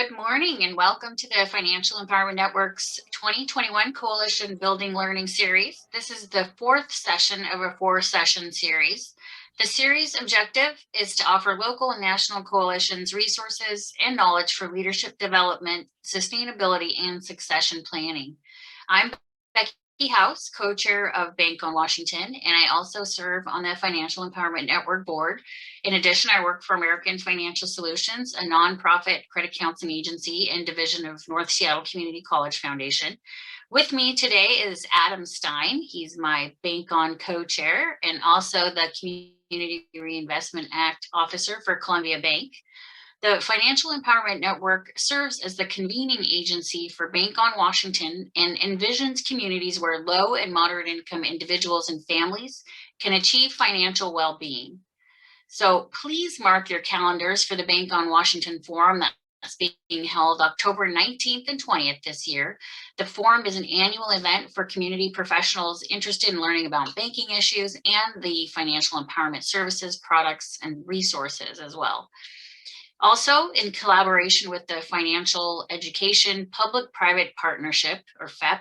Good morning and welcome to the Financial Empowerment Network's 2021 Coalition Building Learning Series. This is the fourth session of a four-session series. The series objective is to offer local and national coalitions resources and knowledge for leadership development, sustainability, and succession planning. I'm Becky House, co-chair of Bank on Washington, and I also serve on the Financial Empowerment Network board. In addition, I work for American Financial Solutions, a nonprofit credit counseling agency and division of North Seattle Community College Foundation. With me today is Adam Stein. He's my Bank On co-chair and also the Community Reinvestment Act officer for Columbia Bank. The Financial Empowerment Network serves as the convening agency for Bank on Washington and envisions communities where low and moderate income individuals and families can achieve financial well-being. So please mark your calendars for the Bank on Washington Forum that's being held October 19th and 20th this year. The forum is an annual event for community professionals interested in learning about banking issues and the financial empowerment services, products, and resources as well. Also, in collaboration with the Financial Education Public-Private Partnership, or FEP,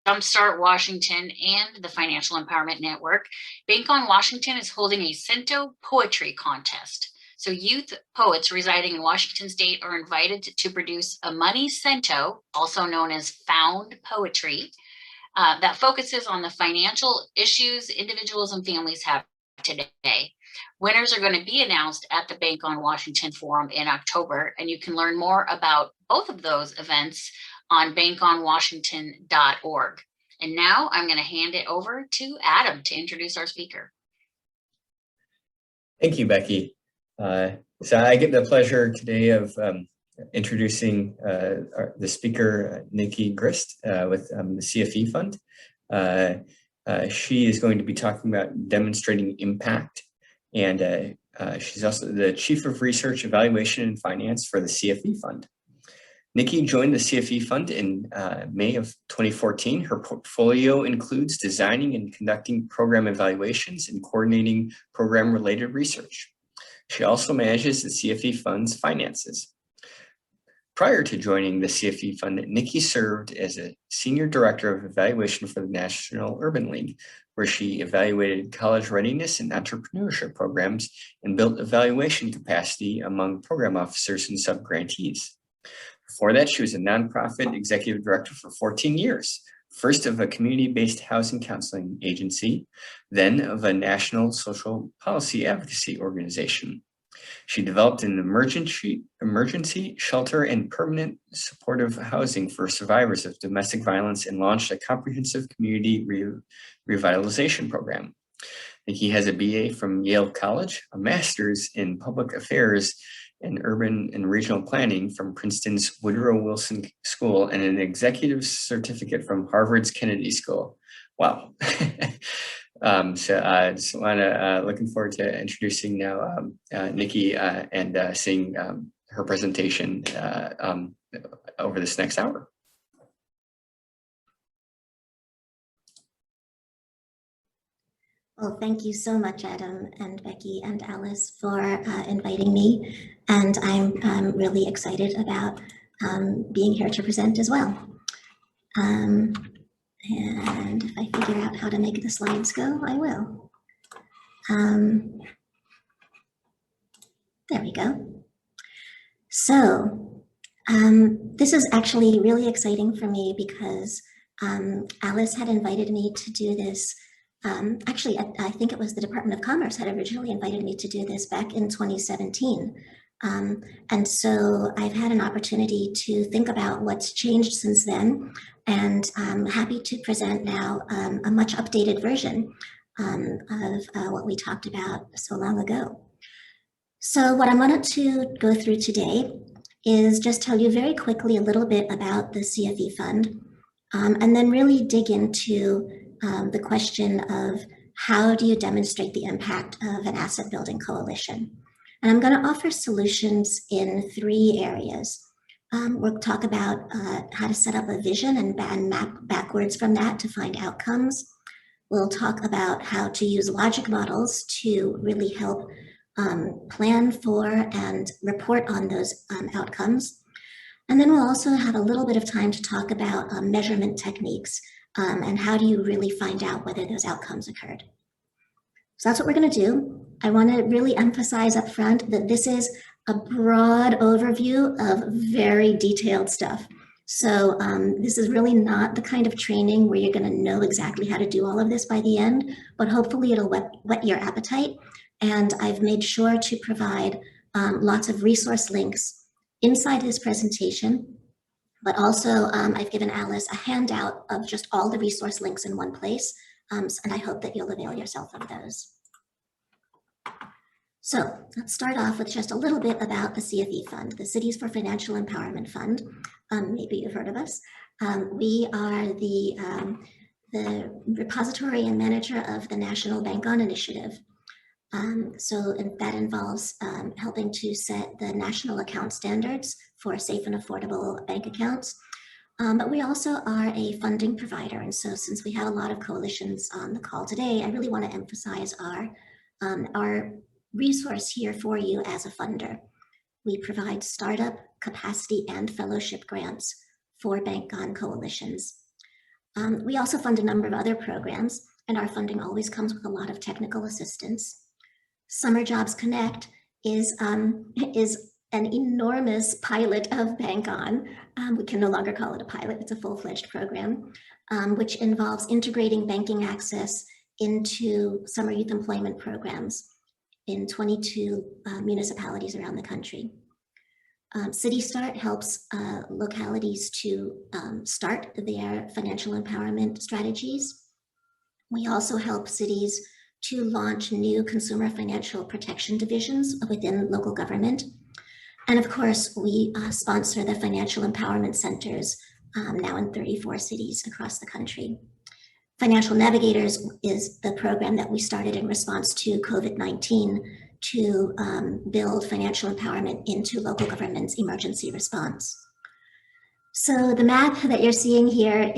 Jumpstart Washington, and the Financial Empowerment Network, Bank on Washington is holding a Cento Poetry Contest. So youth poets residing in Washington State are invited to produce a money cento, also known as found poetry, that focuses on the financial issues individuals and families have today. Winners are going to be announced at the Bank on Washington Forum in October, and you can learn more about both of those events on bankonwashington.org. And now I'm going to hand it over to Adam to introduce our speaker. Thank you, Becky. So I get the pleasure today of introducing the speaker, Nicky Grist, with the CFE Fund. She is going to be talking about demonstrating impact, and she's also the Chief of Research, Evaluation, and Finance for the CFE Fund. Nicky joined the CFE Fund in May of 2014. Her portfolio includes designing and conducting program evaluations and coordinating program-related research. She also manages the CFE Fund's finances. Prior to joining the CFE Fund, Nicky served as a Senior Director of Evaluation for the National Urban League, where she evaluated college readiness and entrepreneurship programs and built evaluation capacity among program officers and subgrantees. Before that, she was a nonprofit executive director for 14 years, first of a community-based housing counseling agency, then of a national social policy advocacy organization. She developed an emergency shelter and permanent supportive housing for survivors of domestic violence and launched a comprehensive community revitalization program. He has a BA from Yale College, a master's in public affairs and urban and regional planning from Princeton's Woodrow Wilson School, and an executive certificate from Harvard's Kennedy School. Wow. So I just want to looking forward to introducing now Nicky and seeing her presentation over this next hour. Well, thank you so much, Adam and Becky and Alice, for inviting me. And I'm really excited about being here to present as well. And if I figure out how to make the slides go, I will. There we go. So this is actually really exciting for me because Alice had invited me to do this. Actually, I think it was the Department of Commerce had originally invited me to do this back in 2017. And so I've had an opportunity to think about what's changed since then, and I'm happy to present now a much updated version of what we talked about so long ago. So what I wanted to go through today is just tell you very quickly a little bit about the CFE Fund, and then really dig into the question of how do you demonstrate the impact of an asset building coalition. And I'm going to offer solutions in 3 areas. We'll talk about how to set up a vision and map backwards from that to find outcomes. We'll talk about how to use logic models to really help plan for and report on those outcomes. And then we'll also have a little bit of time to talk about measurement techniques and how do you really find out whether those outcomes occurred. So that's what we're going to do. I want to really emphasize up front that this is a broad overview of very detailed stuff. So this is really not the kind of training where you're going to know exactly how to do all of this by the end, but hopefully it'll whet your appetite. And I've made sure to provide lots of resource links inside this presentation, but also I've given Alice a handout of just all the resource links in one place, and I hope that you'll avail yourself of those. So let's start off with just a little bit about the CFE Fund, the Cities for Financial Empowerment Fund. Maybe you've heard of us. We are the repository and manager of the National Bank On Initiative. So that involves helping to set the national account standards for safe and affordable bank accounts. But we also are a funding provider. And so since we have a lot of coalitions on the call today, I really want to emphasize our resource here for you as a funder. We provide startup, capacity, and fellowship grants for Bank On coalitions. We also fund a number of other programs, and our funding always comes with a lot of technical assistance. Summer Jobs Connect is an enormous pilot of Bank On. We can no longer call it a pilot, it's a full-fledged program, which involves integrating banking access into summer youth employment programs in 22 municipalities around the country. City Start helps localities to start their financial empowerment strategies. We also help cities to launch new consumer financial protection divisions within local government. And of course, we sponsor the financial empowerment centers now in 34 cities across the country. Financial Navigators is the program that we started in response to COVID-19 to build financial empowerment into local government's emergency response. So the map that you're seeing here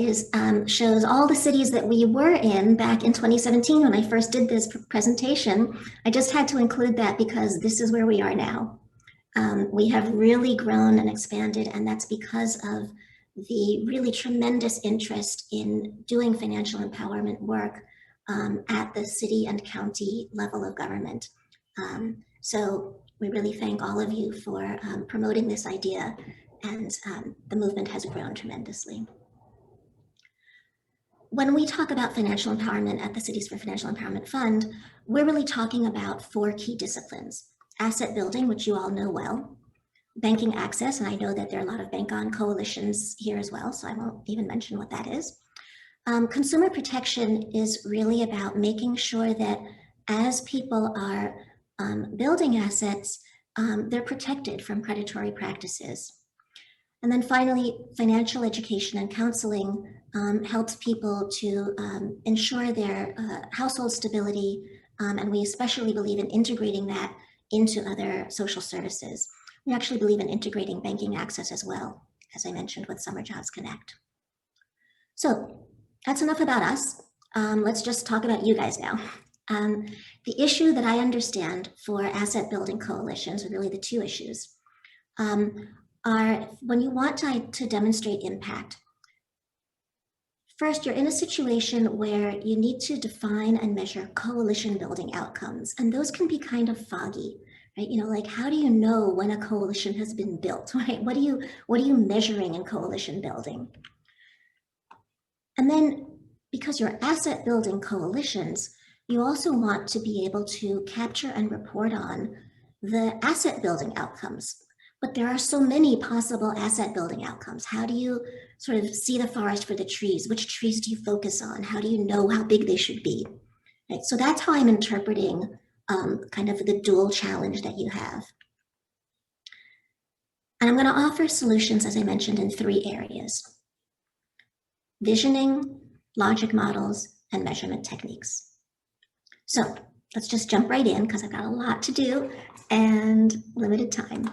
shows all the cities that we were in back in 2017 when I first did this presentation. I just had to include that because this is where we are now. We have really grown and expanded, and that's because of the really tremendous interest in doing financial empowerment work at the city and county level of government. So we really thank all of you for promoting this idea, and the movement has grown tremendously. When we talk about financial empowerment at the Cities for Financial Empowerment Fund, we're really talking about 4 key disciplines: asset building, which you all know well; banking access, and I know that there are a lot of Bank On coalitions here as well, so I won't even mention what that is. Consumer protection is really about making sure that as people are building assets, they're protected from predatory practices. And then finally, financial education and counseling helps people to ensure their household stability, and we especially believe in integrating that into other social services. We actually believe in integrating banking access as well, as I mentioned with Summer Jobs Connect. So that's enough about us. Let's just talk about you guys now. The issue that I understand for asset building coalitions, or really the 2 issues, are when you want to demonstrate impact. First, you're in a situation where you need to define and measure coalition building outcomes, and those can be kind of foggy, right? You know, like, how do you know when a coalition has been built, right? What are you measuring in coalition building? And then, because you're asset building coalitions, you also want to be able to capture and report on the asset building outcomes. But there are so many possible asset building outcomes. How do you sort of see the forest for the trees? Which trees do you focus on? How do you know how big they should be? Right? So that's how I'm interpreting kind of the dual challenge that you have. And I'm going to offer solutions, as I mentioned, in 3 areas: visioning, logic models, and measurement techniques. So let's just jump right in because I've got a lot to do and limited time.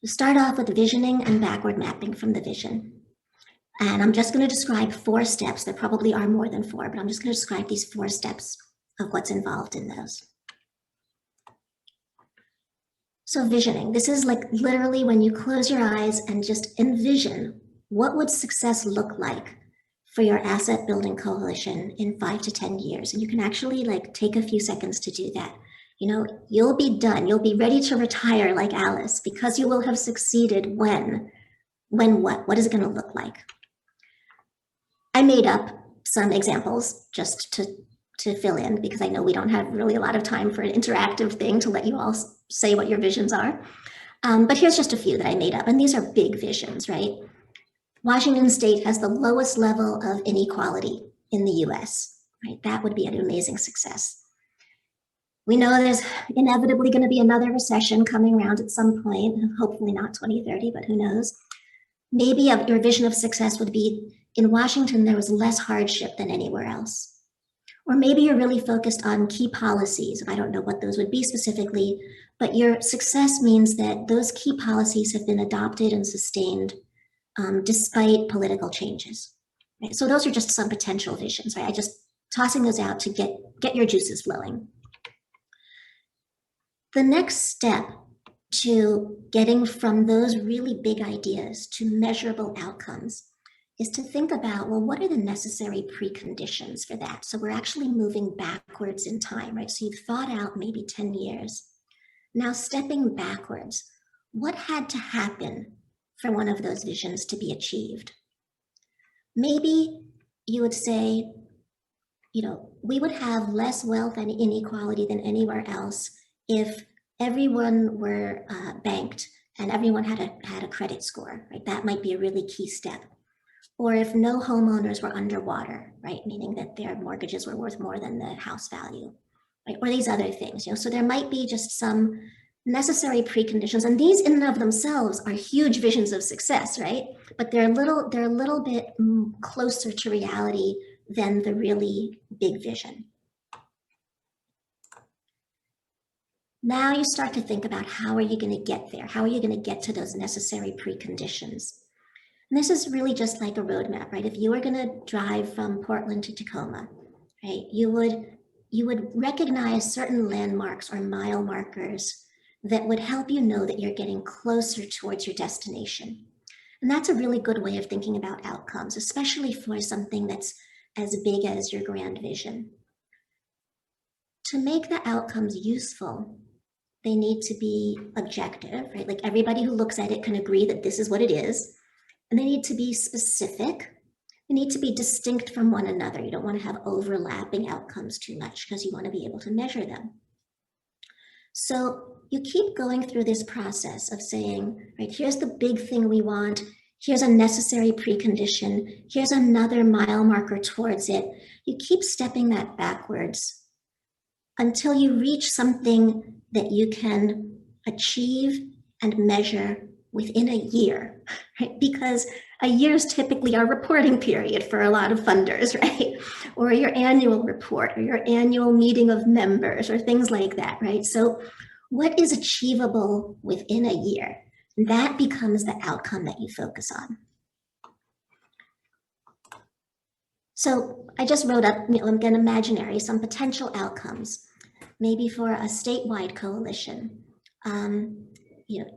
We'll start off with visioning and backward mapping from the vision. And I'm just going to describe 4 steps. There probably are more than 4, but I'm just going to describe these 4 steps of what's involved in those. So visioning, this is like literally when you close your eyes and just envision what would success look like for your asset building coalition in 5 to 10 years. And you can actually like take a few seconds to do that. You know, you'll be done. You'll be ready to retire like Alice because you will have succeeded when what? What is it going to look like? I made up some examples just to fill in because I know we don't have really a lot of time for an interactive thing to let you all say what your visions are. But here's just a few that I made up, and these are big visions, right? Washington State has the lowest level of inequality in the US, right? That would be an amazing success. We know there's inevitably going to be another recession coming around at some point, hopefully not 2030, but who knows? Maybe your vision of success would be in Washington, there was less hardship than anywhere else. Or maybe you're really focused on key policies. I don't know what those would be specifically, but your success means that those key policies have been adopted and sustained despite political changes. Right? So those are just some potential visions, right? I just tossing those out to get your juices flowing. The next step to getting from those really big ideas to measurable outcomes is to think about, well, what are the necessary preconditions for that? So we're actually moving backwards in time, right? So you've thought out maybe 10 years. Now stepping backwards, what had to happen for one of those visions to be achieved? Maybe you would say, you know, we would have less wealth and inequality than anywhere else if everyone were banked and everyone had a credit score, right? That might be a really key step. Or if no homeowners were underwater, right? Meaning that their mortgages were worth more than the house value, right? Or these other things, you know, so there might be just some necessary preconditions, and these in and of themselves are huge visions of success, right? But they're a little bit closer to reality than the really big vision. Now you start to think about how are you going to get there? How are you going to get to those necessary preconditions? And this is really just like a roadmap, right? If you were going to drive from Portland to Tacoma, right, you would recognize certain landmarks or mile markers that would help you know that you're getting closer towards your destination. And that's a really good way of thinking about outcomes, especially for something that's as big as your grand vision. To make the outcomes useful, they need to be objective, right? Like everybody who looks at it can agree that this is what it is. And they need to be specific. They need to be distinct from one another. You don't want to have overlapping outcomes too much because you want to be able to measure them. So you keep going through this process of saying, right, here's the big thing we want. Here's a necessary precondition. Here's another mile marker towards it. You keep stepping that backwards until you reach something that you can achieve and measure within a year, right? Because a year is typically our reporting period for a lot of funders, right? Or your annual report or your annual meeting of members or things like that, right? So what is achievable within a year? That becomes the outcome that you focus on. So I just wrote up, again, imaginary, some potential outcomes, maybe for a statewide coalition.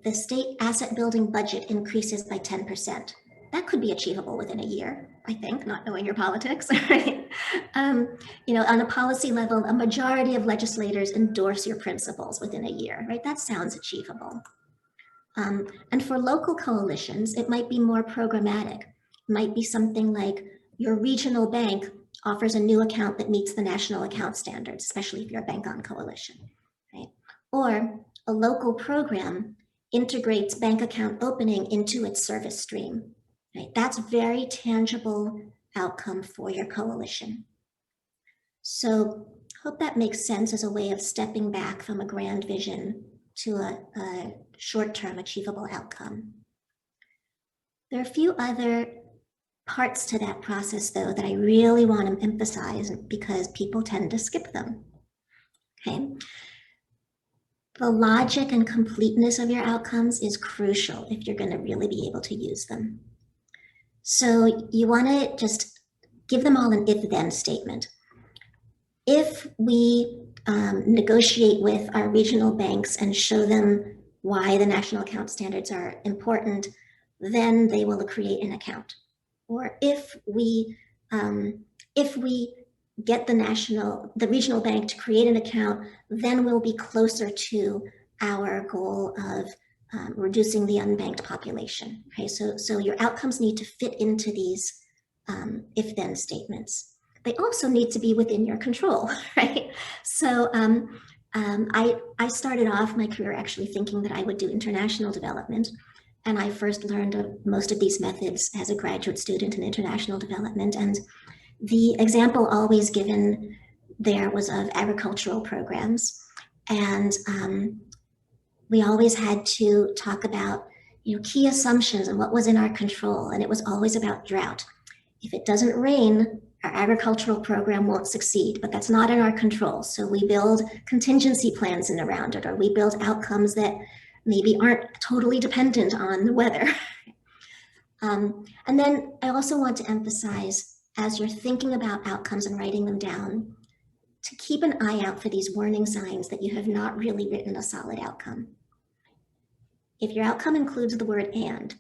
The state asset building budget increases by 10%. That could be achievable within a year, I think, not knowing your politics, right? On a policy level, a majority of legislators endorse your principles within a year, right? That sounds achievable. And for local coalitions, it might be more programmatic. It might be something like your regional bank offers a new account that meets the national account standards, especially if you're a bank-on coalition, right? Or a local program integrates bank account opening into its service stream, right? That's very tangible outcome for your coalition. So hope that makes sense as a way of stepping back from a grand vision to a short-term achievable outcome. There are a few other parts to that process, though, that I really want to emphasize because people tend to skip them, okay? The logic and completeness of your outcomes is crucial if you're going to really be able to use them. So you want to just give them all an if-then statement. If we negotiate with our regional banks and show them why the national account standards are important, then they will create an account. Or if we get the regional bank to create an account, then we'll be closer to our goal of reducing the unbanked population. Okay, so your outcomes need to fit into these if-then statements. They also need to be within your control, right? So I started off my career actually thinking that I would do international development. And I first learned of most of these methods as a graduate student in international development. And the example always given there was of agricultural programs. And we always had to talk about key assumptions and what was in our control. And it was always about drought. If it doesn't rain, our agricultural program won't succeed, but that's not in our control. So we build contingency plans in around it, or we build outcomes that maybe aren't totally dependent on the weather. And then I also want to emphasize, as you're thinking about outcomes and writing them down, to keep an eye out for these warning signs that you have not really written a solid outcome. If your outcome includes the word "and,"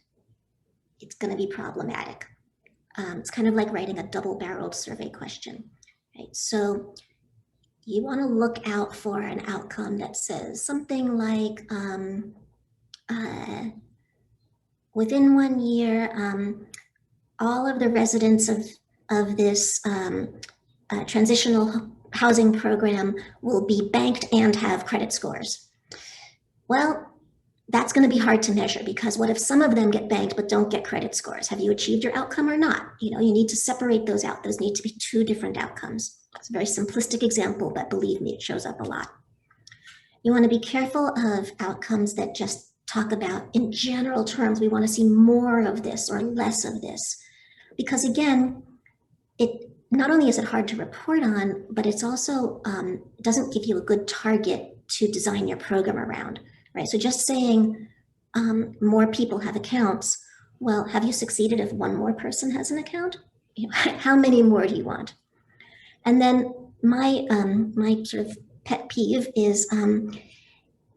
it's going to be problematic. It's kind of like writing a double-barreled survey question, right? So you want to look out for an outcome that says something like, within 1 year, all of the residents of this transitional housing program will be banked and have credit scores. Well, that's going to be hard to measure, because what if some of them get banked but don't get credit scores? Have you achieved your outcome or not? You need to separate those out. Those need to be two different outcomes. It's a very simplistic example, but believe me, it shows up a lot. You want to be careful of outcomes that just talk about, in general terms, we want to see more of this or less of this. Because again, it not only is it hard to report on, but it's also doesn't give you a good target to design your program around. Right, so just saying more people have accounts, well, have you succeeded if one more person has an account? How many more do you want? And then my sort of pet peeve is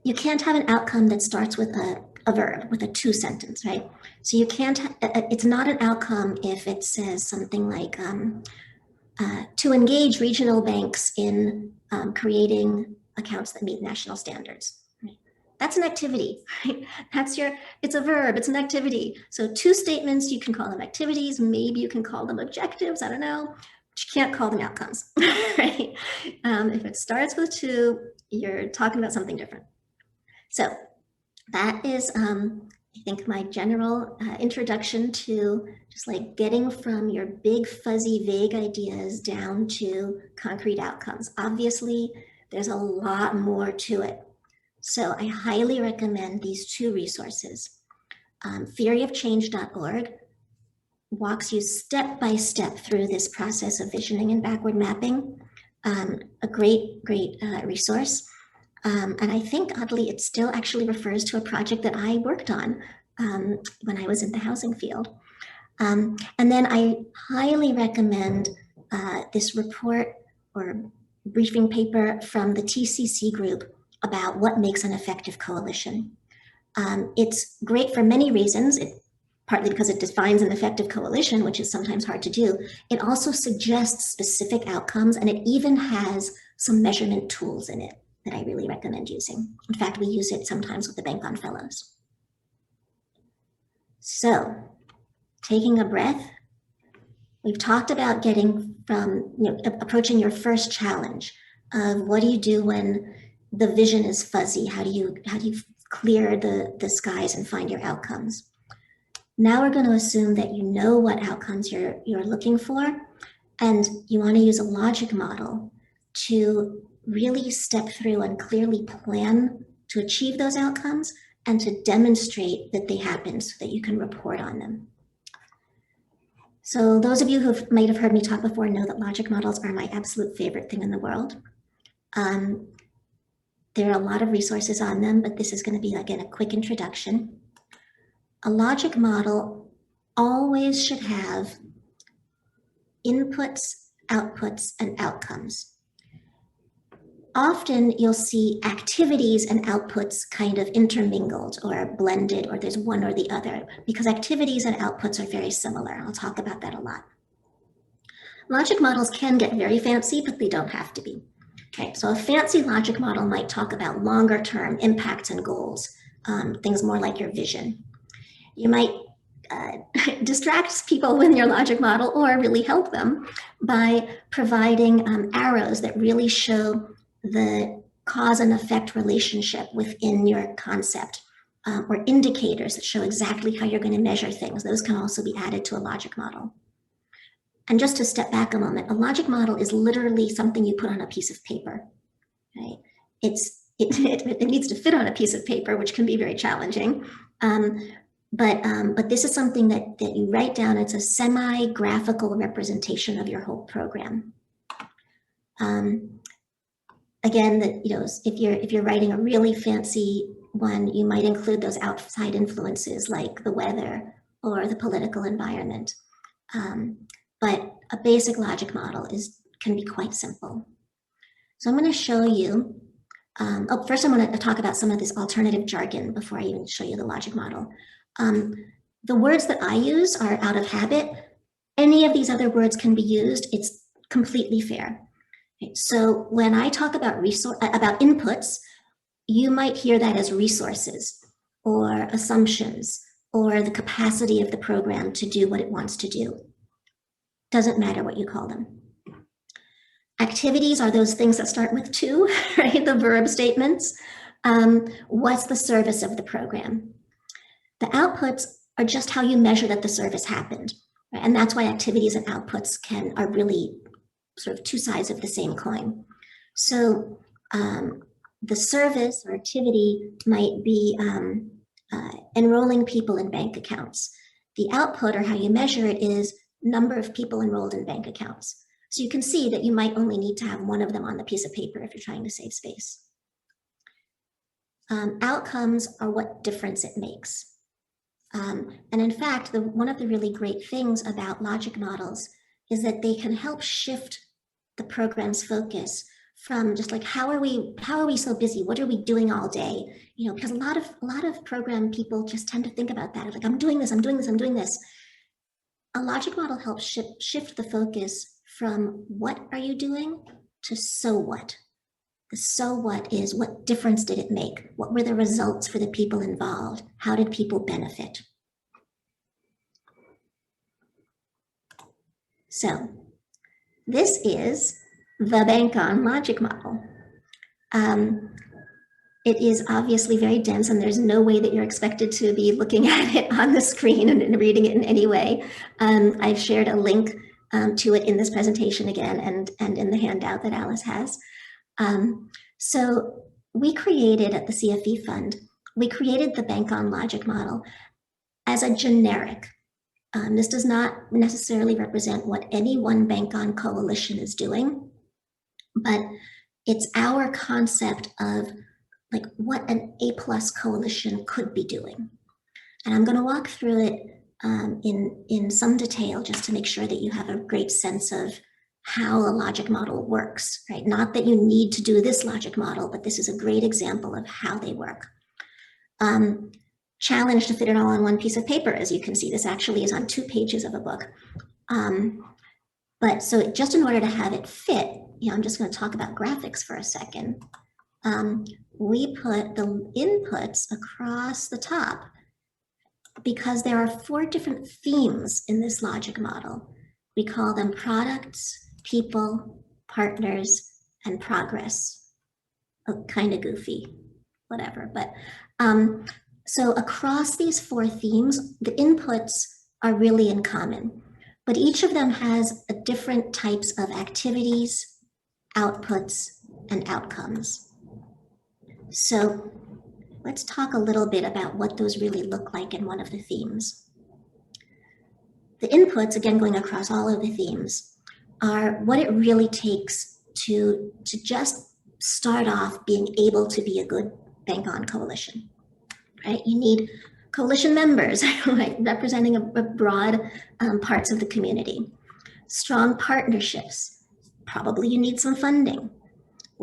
you can't have an outcome that starts with a verb, with a to sentence, right? So you can't, it's not an outcome if it says something like to engage regional banks in creating accounts that meet national standards. That's an activity, right? It's a verb, it's an activity. So two statements, you can call them activities, maybe you can call them objectives, I don't know, but you can't call them outcomes, right? If it starts with to, you're talking about something different. So that is, I think, my general introduction to just like getting from your big, fuzzy, vague ideas down to concrete outcomes. Obviously, there's a lot more to it. So I highly recommend these two resources. Theoryofchange.org walks you step by step through this process of visioning and backward mapping. A great resource. And I think, oddly, it still actually refers to a project that I worked on when I was in the housing field. And then I highly recommend this report or briefing paper from the TCC group about what makes an effective coalition. It's great for many reasons, partly because it defines an effective coalition, which is sometimes hard to do. It also suggests specific outcomes, and it even has some measurement tools in it that I really recommend using. In fact, we use it sometimes with the Bank on Fellows. So, taking a breath, we've talked about getting from, approaching your first challenge of what do you do when the vision is fuzzy? How do you clear the skies and find your outcomes? Now we're going to assume that you know what outcomes you're looking for, and you want to use a logic model to really step through and clearly plan to achieve those outcomes and to demonstrate that they happen so that you can report on them. So those of you who might have heard me talk before know that logic models are my absolute favorite thing in the world. There are a lot of resources on them, but this is going to be, again, a quick introduction. A logic model always should have inputs, outputs, and outcomes. often you'll see activities and outputs kind of intermingled or blended, or there's one or the other, because activities and outputs are very similar. I'll talk about that a lot. Logic models can get very fancy, but they don't have to be. Okay, so a fancy logic model might talk about longer term impacts and goals, things more like your vision. You might distract people with your logic model or really help them by providing arrows that really show the cause and effect relationship within your concept, or indicators that show exactly how you're going to measure things. Those can also be added to a logic model. And just to step back a moment, a logic model is literally something you put on a piece of paper, right? It needs to fit on a piece of paper, which can be very challenging. But this is something that you write down. It's a semi-graphical representation of your whole program. Again, if you're writing a really fancy one, you might include those outside influences like the weather or the political environment. But a basic logic model can be quite simple. So I'm going to show you. First, I'm going to talk about some of this alternative jargon before I even show you the logic model. The words that I use are out of habit. Any of these other words can be used. It's completely fair. Okay, so when I talk about inputs, you might hear that as resources or assumptions or the capacity of the program to do what it wants to do. Doesn't matter what you call them. Activities are those things that start with to, right? The verb statements. What's the service of the program? The outputs are just how you measure that the service happened. Right? And that's why activities and outputs are really sort of two sides of the same coin. So the service or activity might be enrolling people in bank accounts. The output, or how you measure it, is number of people enrolled in bank accounts. So you can see that you might only need to have one of them on the piece of paper if you're trying to save space. Outcomes are what difference it makes. And in fact, one of the really great things about logic models is that they can help shift the program's focus from just like, how are we so busy? What are we doing all day? Because a lot of program people just tend to think about that. Like, I'm doing this. A logic model helps shift the focus from what are you doing to so what. The so what is, what difference did it make? What were the results for the people involved? How did people benefit? So this is the Bank-On logic model. It is obviously very dense, and there's no way that you're expected to be looking at it on the screen and reading it in any way. I've shared a link to it in this presentation again, and in the handout that Alice has. So we created at the CFE Fund, we created the Bank-On logic model as a generic. This does not necessarily represent what any one Bank-On coalition is doing, but it's our concept of like what an A+ coalition could be doing. And I'm going to walk through it in some detail just to make sure that you have a great sense of how a logic model works, right? Not that you need to do this logic model, but this is a great example of how they work. Challenge to fit it all on one piece of paper. As you can see, this actually is on 2 pages of a book. But so just in order to have it fit, I'm just going to talk about graphics for a second. We put the inputs across the top because there are 4 different themes in this logic model. We call them products, people, partners, and progress. Oh, kind of goofy, whatever. But so across these 4 themes, the inputs are really in common, but each of them has a different types of activities, outputs, and outcomes. So let's talk a little bit about what those really look like in one of the themes. The inputs, again, going across all of the themes, are what it really takes to just start off being able to be a good Bank-On coalition, right? You need coalition members, right, representing a broad parts of the community. Strong partnerships. Probably you need some funding.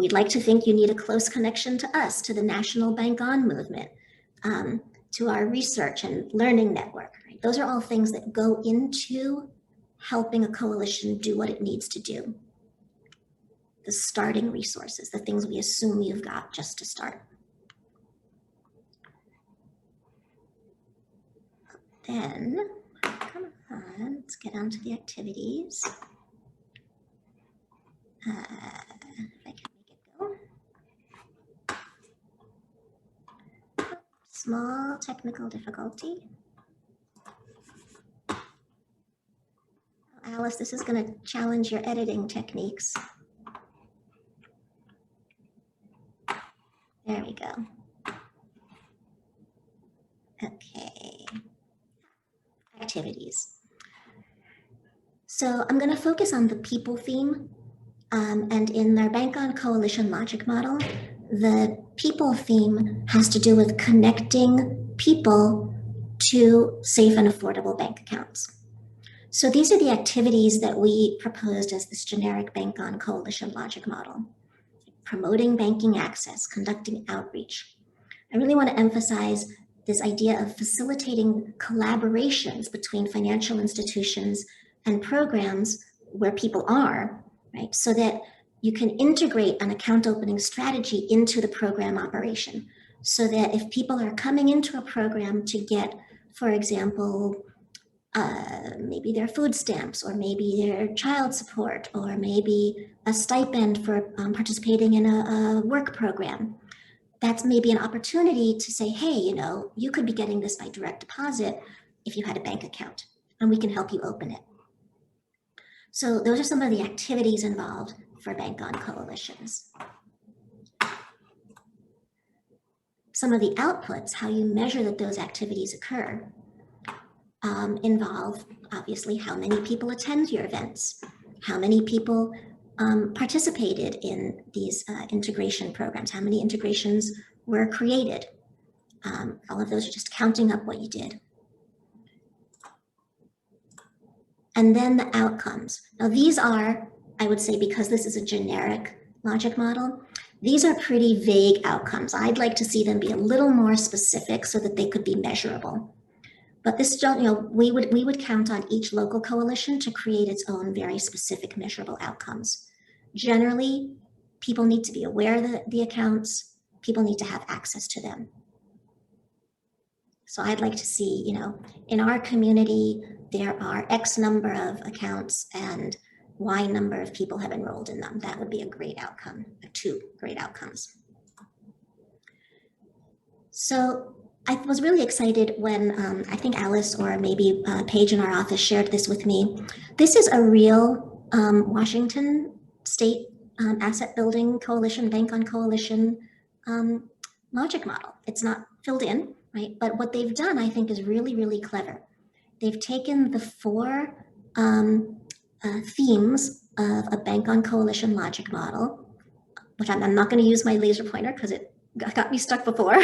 We'd like to think you need a close connection to us, to the National Bank On movement, to our research and learning network. Right? Those are all things that go into helping a coalition do what it needs to do. The starting resources, the things we assume you've got just to start. Then, come on, let's get on to the activities. If I can make it go. Small technical difficulty. Alice, this is going to challenge your editing techniques. There we go. Okay. Activities. So I'm going to focus on the people theme. And in their Bank On Coalition logic model, the people theme has to do with connecting people to safe and affordable bank accounts. So these are the activities that we proposed as this generic Bank On Coalition logic model. Promoting banking access, conducting outreach. I really want to emphasize this idea of facilitating collaborations between financial institutions and programs where people are, right? So that you can integrate an account opening strategy into the program operation. So that if people are coming into a program to get, for example, maybe their food stamps, or maybe their child support, or maybe a stipend for participating in a work program, that's maybe an opportunity to say, hey, you know, you could be getting this by direct deposit if you had a bank account, and we can help you open it. So those are some of the activities involved for Bank On coalitions. Some of the outputs, how you measure that those activities occur, involve obviously how many people attend your events, how many people participated in these integration programs, how many integrations were created. All of those are just counting up what you did. And then the outcomes. Now these are, I would say, because this is a generic logic model, these are pretty vague outcomes. I'd like to see them be a little more specific so that they could be measurable. But this, you know, we would count on each local coalition to create its own very specific measurable outcomes. Generally, people need to be aware of the accounts. People need to have access to them. So I'd like to see, you know, in our community, there are X number of accounts and Y number of people have enrolled in them. That would be a great outcome, two great outcomes. So I was really excited when I think Alice or maybe Paige in our office shared this with me. This is a real Washington State Asset Building Coalition, Bank On Coalition logic model. It's not filled in, right? But what they've done, I think, is really, really clever. They've taken the four themes of a Bank On Coalition logic model, which I'm not going to use my laser pointer because it got me stuck before.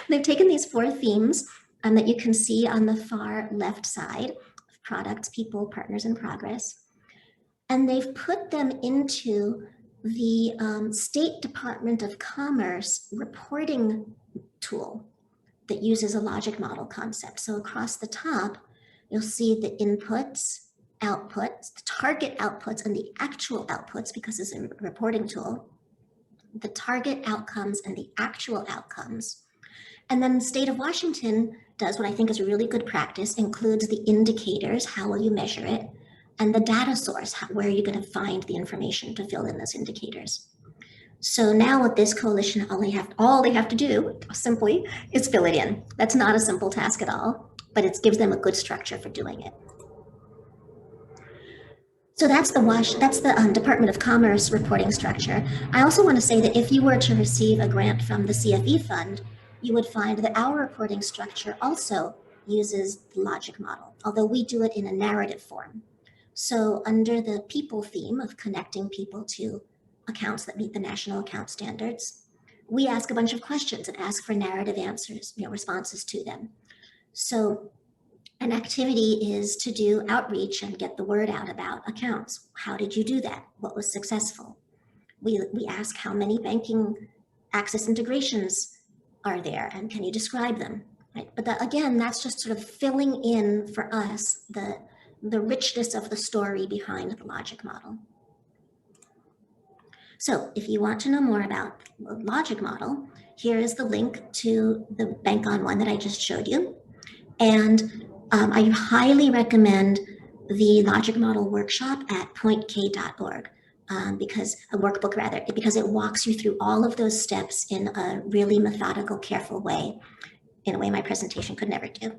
They've taken these four themes that you can see on the far left side of products, people, partners, and progress. And they've put them into the State Department of Commerce reporting tool that uses a logic model concept. So across the top, you'll see the inputs, outputs, the target outputs, and the actual outputs, because it's a reporting tool, the target outcomes and the actual outcomes. And then the state of Washington does what I think is a really good practice, includes the indicators, how will you measure it, and the data source, where are you going to find the information to fill in those indicators. So now with this coalition, all they have to do simply is fill it in. That's not a simple task at all, but it gives them a good structure for doing it. So that's the Department of Commerce reporting structure. I also want to say that if you were to receive a grant from the CFE fund, you would find that our reporting structure also uses the logic model, although we do it in a narrative form. So under the people theme of connecting people to accounts that meet the national account standards, we ask a bunch of questions and ask for narrative answers, responses to them. So an activity is to do outreach and get the word out about accounts. How did you do that? What was successful? we ask how many banking access integrations are there, and can you describe them, right? But again, that's just sort of filling in for us the richness of the story behind the logic model. So if you want to know more about the logic model, here is the link to the Bank on One that I just showed you. And I highly recommend the logic model workshop at pointk.org. Because a workbook rather, because it walks you through all of those steps in a really methodical, careful way, in a way my presentation could never do.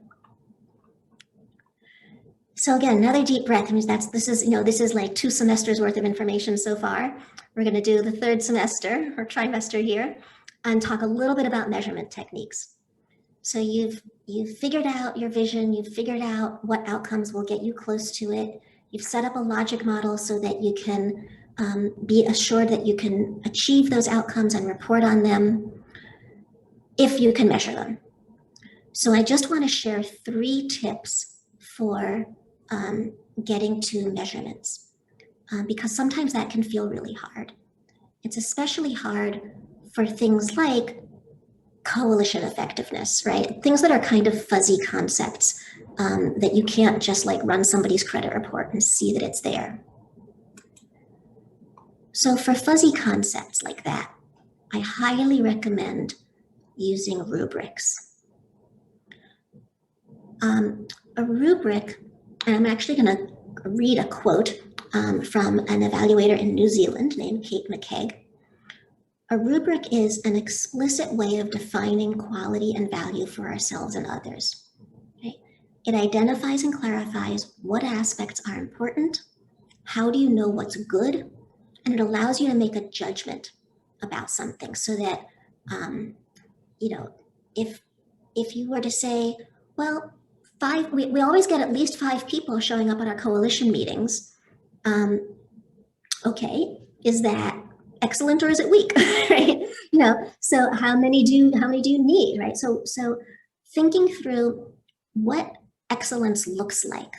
So again, another deep breath. I mean, this is like 2 semesters worth of information so far. We're going to do the 3rd semester or trimester here and talk a little bit about measurement techniques. So you've figured out your vision, you've figured out what outcomes will get you close to it. You've set up a logic model so that you can be assured that you can achieve those outcomes and report on them if you can measure them. So I just want to share 3 tips for getting to measurements, because sometimes that can feel really hard. It's especially hard for things like coalition effectiveness, right? Things that are kind of fuzzy concepts that you can't just like run somebody's credit report and see that it's there. So for fuzzy concepts like that, I highly recommend using rubrics. A rubric, and I'm actually going to read a quote from an evaluator in New Zealand named Kate McKegg. A rubric is an explicit way of defining quality and value for ourselves and others. Right? It identifies and clarifies what aspects are important, how do you know what's good, and it allows you to make a judgment about something so that, if you were to say, well, we always get at least 5 people showing up at our coalition meetings. Okay, is that excellent or is it weak? Right? So how many do you need? Right? So thinking through what excellence looks like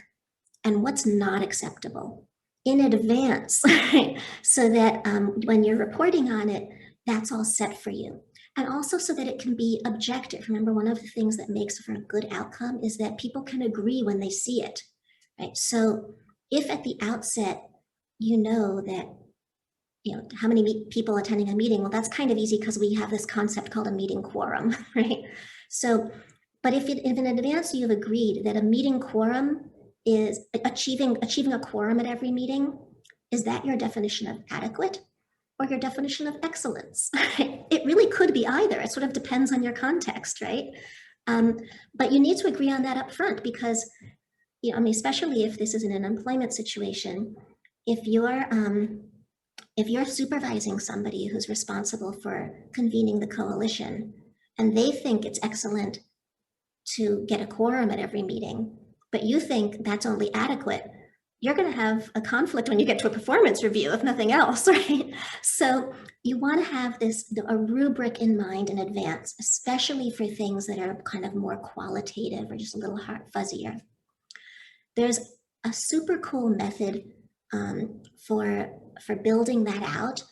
and what's not acceptable in advance, right? So that when you're reporting on it, that's all set for you. And also so that it can be objective. Remember, one of the things that makes for a good outcome is that people can agree when they see it, right? So if at the outset, you know that, how many people attending a meeting, well, that's kind of easy because we have this concept called a meeting quorum, right? So, but if in advance you've agreed that a meeting quorum is achieving a quorum at every meeting, is that your definition of adequate or your definition of excellence? It really could be either. It sort of depends on your context, right? But you need to agree on that up front because, especially if this is in an employment situation, if you're supervising somebody who's responsible for convening the coalition and they think it's excellent to get a quorum at every meeting, but you think that's only adequate, you're going to have a conflict when you get to a performance review, if nothing else, right? So you want to have a rubric in mind in advance, especially for things that are kind of more qualitative or just a little fuzzier. There's a super cool method for building that out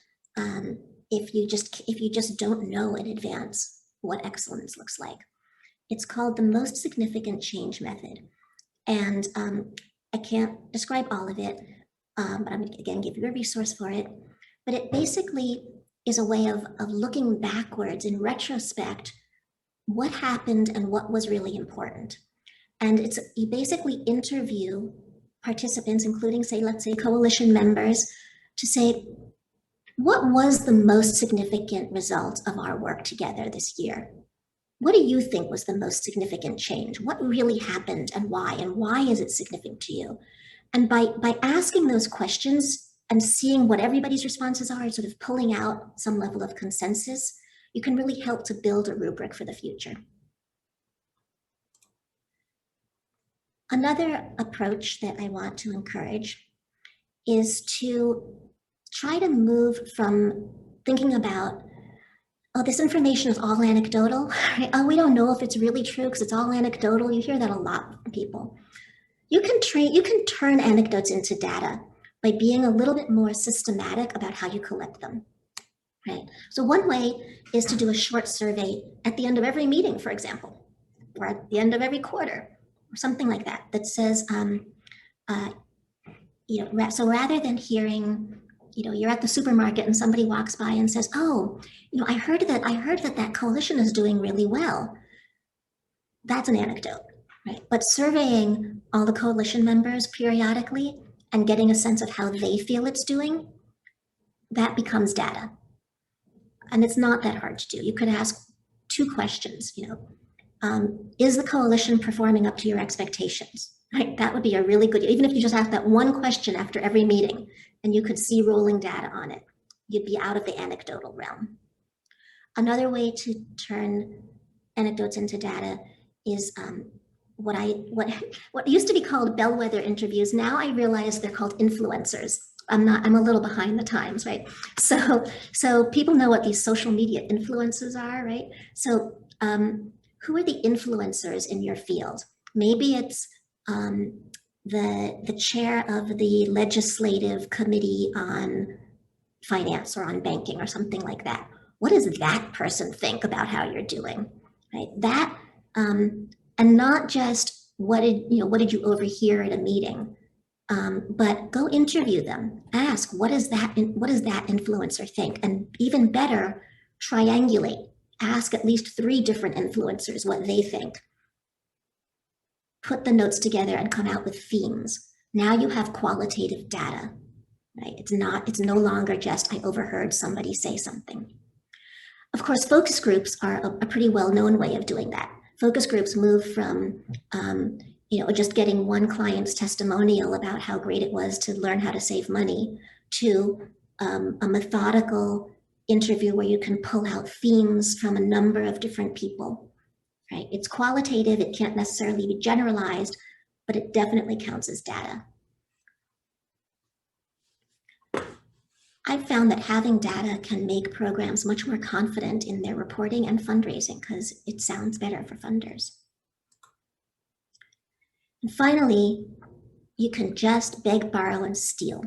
if you just don't know in advance what excellence looks like. It's called the most significant change method. And I can't describe all of it, but I'm going to again give you a resource for it. But it basically is a way of looking backwards in retrospect, what happened and what was really important. And you basically interview participants, including let's say coalition members, to say, what was the most significant result of our work together this year? What do you think was the most significant change? What really happened and why is it significant to you? And by asking those questions and seeing what everybody's responses are, sort of pulling out some level of consensus, you can really help to build a rubric for the future. Another approach that I want to encourage is to try to move from thinking about, oh, this information is all anecdotal, right? Oh, we don't know if it's really true because it's all anecdotal. You hear that a lot from people. You can turn anecdotes into data by being a little bit more systematic about how you collect them. right? So one way is to do a short survey at the end of every meeting, for example, or at the end of every quarter, or something like that, that says, so rather than hearing, you're at the supermarket and somebody walks by and says, oh, I heard that coalition is doing really well. That's an anecdote, right? But surveying all the coalition members periodically and getting a sense of how they feel it's doing, that becomes data. And it's not that hard to do. You could ask 2 questions, is the coalition performing up to your expectations? Right? That would be a really good, even if you just ask that one question after every meeting and you could see rolling data on it, you'd be out of the anecdotal realm. Another way to turn anecdotes into data is what used to be called bellwether interviews. Now I realize they're called influencers. I'm a little behind the times, right? So people know what these social media influencers are, right? So who are the influencers in your field? Maybe it's the chair of the legislative committee on finance or on banking or something like that. What does that person think about how you're doing? Right? That and not just what did you overhear at a meeting, but go interview them. Ask what does that influencer think, and even better, triangulate. Ask at least 3 different influencers what they think. Put the notes together and come out with themes. Now you have qualitative data, right? It's no longer just I overheard somebody say something. Of course, focus groups are a pretty well-known way of doing that. Focus groups move from just getting one client's testimonial about how great it was to learn how to save money to a methodical interview where you can pull out themes from a number of different people. Right? It's qualitative, it can't necessarily be generalized, but it definitely counts as data. I've found that having data can make programs much more confident in their reporting and fundraising because it sounds better for funders. And finally, you can just beg, borrow, and steal,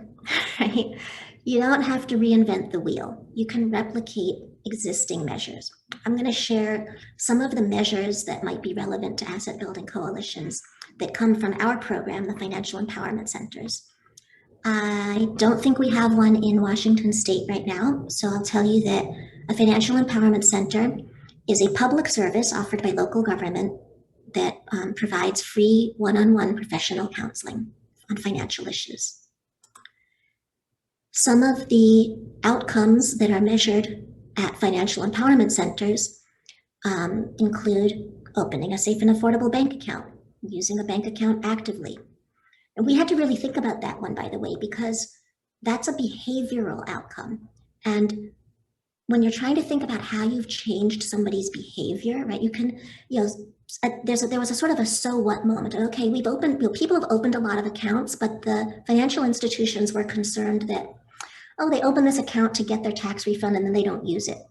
right? You don't have to reinvent the wheel. You can replicate existing measures. I'm going to share some of the measures that might be relevant to asset building coalitions that come from our program, the Financial Empowerment Centers. I don't think we have one in Washington State right now, so I'll tell you that a Financial Empowerment Center is a public service offered by local government that provides free one-on-one professional counseling on financial issues. Some of the outcomes that are measured at financial empowerment centers include opening a safe and affordable bank account, using a bank account actively. And we had to really think about that one, by the way, because that's a behavioral outcome. And when you're trying to think about how you've changed somebody's behavior, right, you can, there was a sort of a so what moment. Okay, we've opened, people have opened a lot of accounts, but the financial institutions were concerned that, oh, they open this account to get their tax refund and then they don't use it,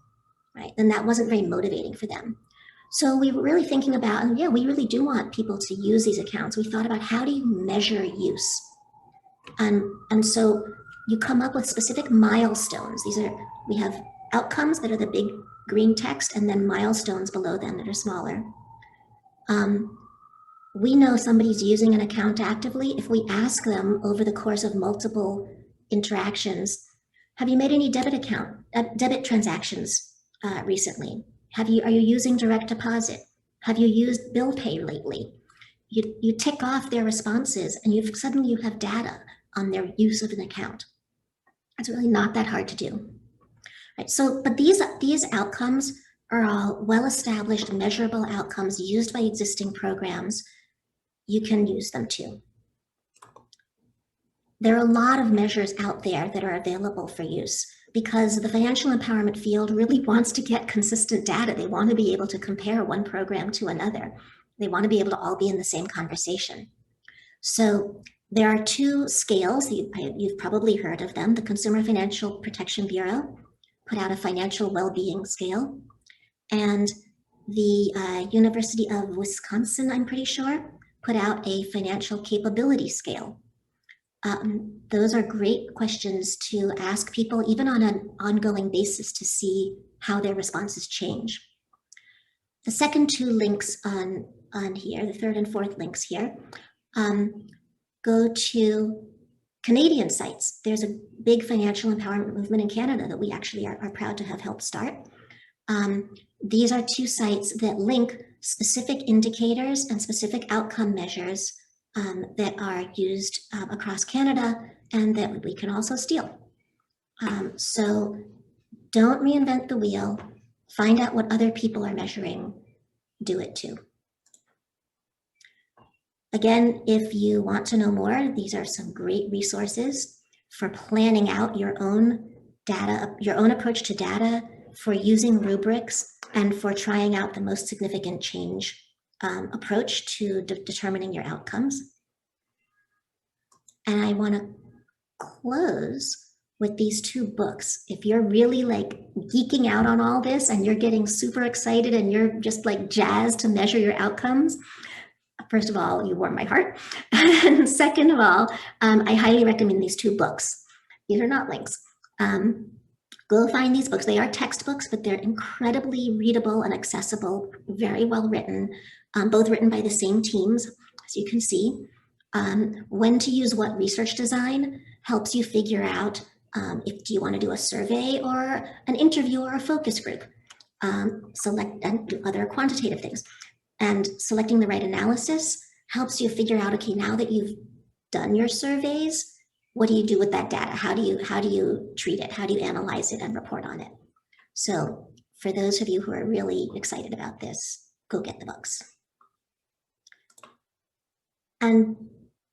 right? And that wasn't very motivating for them. So we were really thinking about, and yeah, we really do want people to use these accounts. We thought about how do you measure use? And so you come up with specific milestones. We have outcomes that are the big green text and then milestones below them that are smaller. We know somebody's using an account actively if we ask them over the course of multiple interactions, have you made any debit transactions recently? Are you using direct deposit? Have you used bill pay lately? You tick off their responses and suddenly you have data on their use of an account. It's really not that hard to do. Right, so, but these outcomes are all well-established, measurable outcomes used by existing programs. You can use them too. There are a lot of measures out there that are available for use because the financial empowerment field really wants to get consistent data. They want to be able to compare one program to another. They want to be able to all be in the same conversation. So there are 2 scales, you've probably heard of them. The Consumer Financial Protection Bureau put out a financial well-being scale, and the University of Wisconsin, I'm pretty sure, put out a financial capability scale. Those are great questions to ask people, even on an ongoing basis, to see how their responses change. The second two links on here, the third and fourth links here, go to Canadian sites. There's a big financial empowerment movement in Canada that we actually are proud to have helped start. These are two sites that link specific indicators and specific outcome measures that are used across Canada and that we can also steal. So don't reinvent the wheel. Find out what other people are measuring. Do it too. Again, if you want to know more, these are some great resources for planning out your own data, your own approach to data, for using rubrics, and for trying out the most significant change approach to determining your outcomes. And I want to close with these two books. If you're really like geeking out on all this and you're getting super excited and you're just like jazzed to measure your outcomes, first of all, you warm my heart. And second of all, I highly recommend these two books. These are not links. Go find these books. They are textbooks, but they're incredibly readable and accessible, very well written, both written by the same teams, as you can see. When to use what research design helps you figure out if do you want to do a survey or an interview or a focus group, select and do other quantitative things. And selecting the right analysis helps you figure out, okay, now that you've done your surveys, what do you do with that data? How do you treat it? How do you analyze it and report on it? So for those of you who are really excited about this, go get the books. And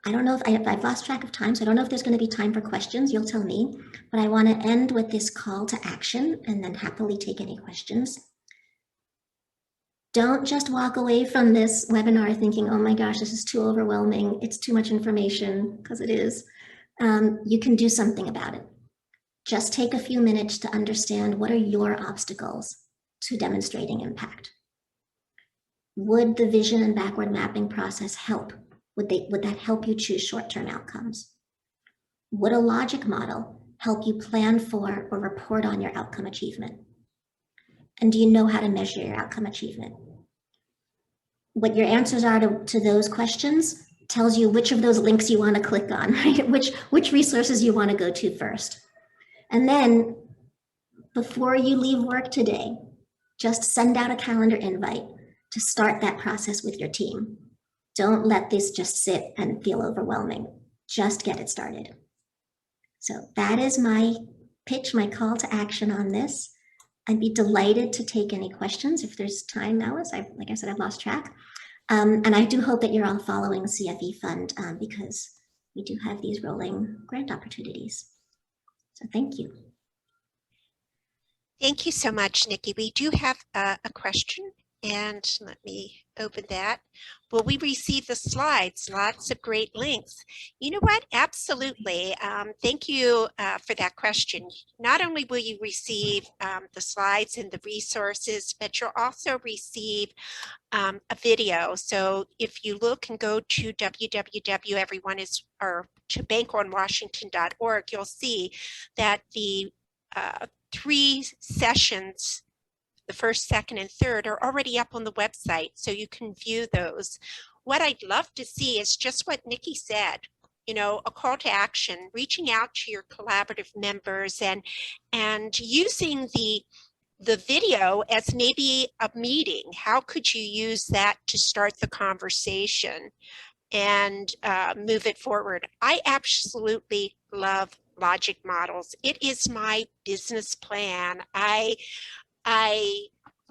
I don't know if I've lost track of time, so I don't know if there's going to be time for questions. You'll tell me. But I want to end with this call to action and then happily take any questions. Don't just walk away from this webinar thinking, oh my gosh, this is too overwhelming. It's too much information, because it is. You can do something about it. Just take a few minutes to understand what are your obstacles to demonstrating impact. Would the vision and backward mapping process help? Would that help you choose short-term outcomes? Would a logic model help you plan for or report on your outcome achievement? And do you know how to measure your outcome achievement? What your answers are to those questions tells you which of those links you want to click on, right? Which resources you want to go to first. And then before you leave work today, just send out a calendar invite to start that process with your team. Don't let this just sit and feel overwhelming. Just get it started. So that is my pitch, my call to action on this. I'd be delighted to take any questions if there's time, Alice. Like I said, I've lost track. And I do hope that you're all following CFE Fund because we do have these rolling grant opportunities. So thank you. Thank you so much, Nikki. We do have a question, and let me open that. Will we receive the slides? Lots of great links. You know what? Absolutely. Thank you for that question. Not only will you receive the slides and the resources, but you'll also receive a video. So if you look and go to to bankonwashington.org, you'll see that the 3 sessions, the first, second, and third, are already up on the website, so you can view those. What I'd love to see is just what Nikki said, you know, a call to action, reaching out to your collaborative members and using the video as maybe a meeting. How could you use that to start the conversation and move it forward? I absolutely love logic models. It is my business plan. I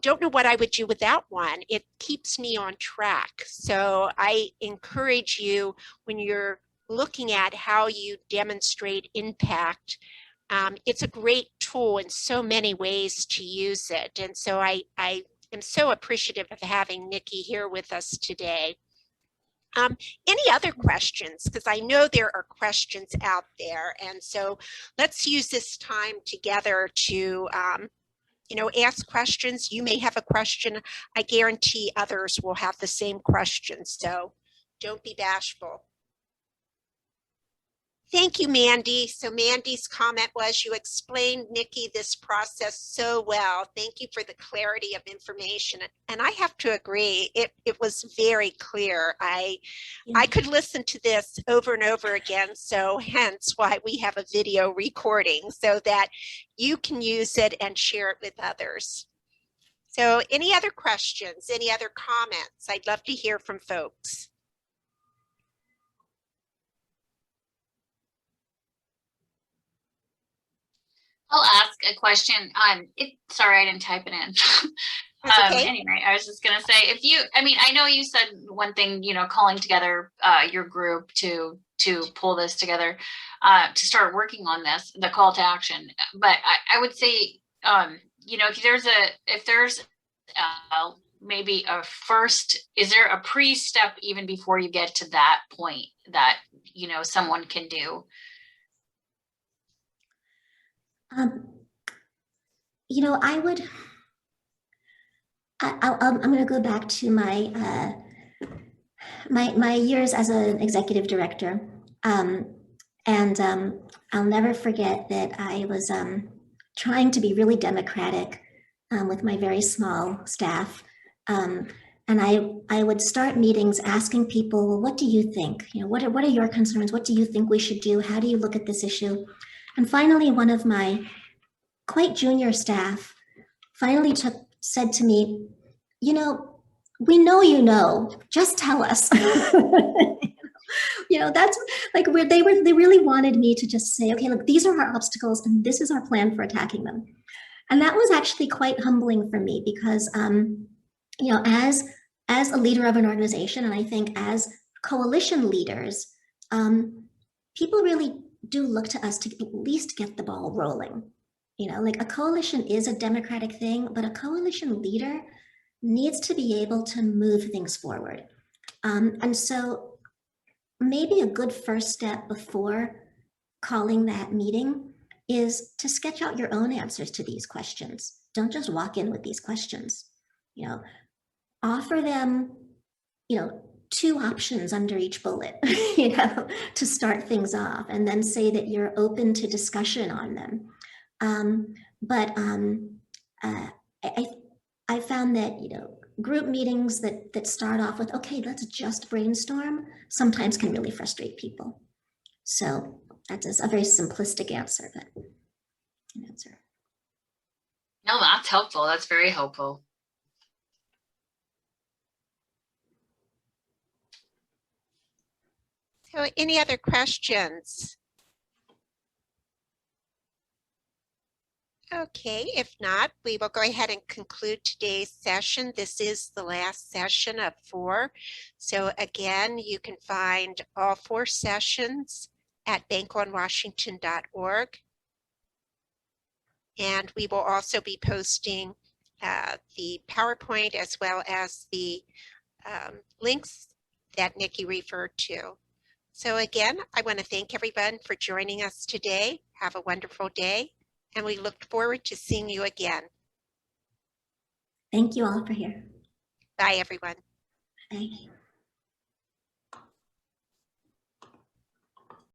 don't know what I would do without one. It keeps me on track. So I encourage you, when you're looking at how you demonstrate impact, it's a great tool in so many ways to use it. And so I am so appreciative of having Nikki here with us today. Any other questions? Because I know there are questions out there. And so let's use this time together to you know, ask questions. You may have a question. I guarantee others will have the same question. So don't be bashful. Thank you, Mandy. So Mandy's comment was, you explained, Nikki, this process so well. Thank you for the clarity of information. And I have to agree, it was very clear. I could listen to this over and over again, so hence why we have a video recording so that you can use it and share it with others. So any other questions, any other comments? I'd love to hear from folks. I'll ask a question. Sorry, I didn't type it in. That's okay. Anyway, I was just gonna say, I know you said one thing, calling together your group to pull this together, to start working on this, the call to action. But I would say, if there's maybe a first, is there a pre-step even before you get to that point that someone can do? I'm going to go back to my my years as an executive director, and I'll never forget that I was trying to be really democratic with my very small staff, and I would start meetings asking people, well, what do you think? What are your concerns? What do you think we should do? How do you look at this issue? And finally, one of my quite junior staff finally said to me, we know, just tell us. That's like where they really wanted me to just say, okay, look, these are our obstacles and this is our plan for attacking them. And that was actually quite humbling for me because, as a leader of an organization, and I think as coalition leaders, people really do look to us to at least get the ball rolling. Like a coalition is a democratic thing, but a coalition leader needs to be able to move things forward. And so maybe a good first step before calling that meeting is to sketch out your own answers to these questions. Don't just walk in with these questions. Offer them, 2 options under each bullet, to start things off, and then say that you're open to discussion on them. I found that, group meetings that start off with, okay, let's just brainstorm, sometimes can really frustrate people. So that's a very simplistic answer, but an answer. No, that's helpful. That's very helpful. So any other questions? Okay, if not, we will go ahead and conclude today's session. This is the last session of 4. So again, you can find all 4 sessions at bankonwashington.org. And we will also be posting the PowerPoint as well as the links that Nikki referred to. So again, I want to thank everyone for joining us today. Have a wonderful day, and we look forward to seeing you again. Thank you all for here. Bye, everyone. Bye.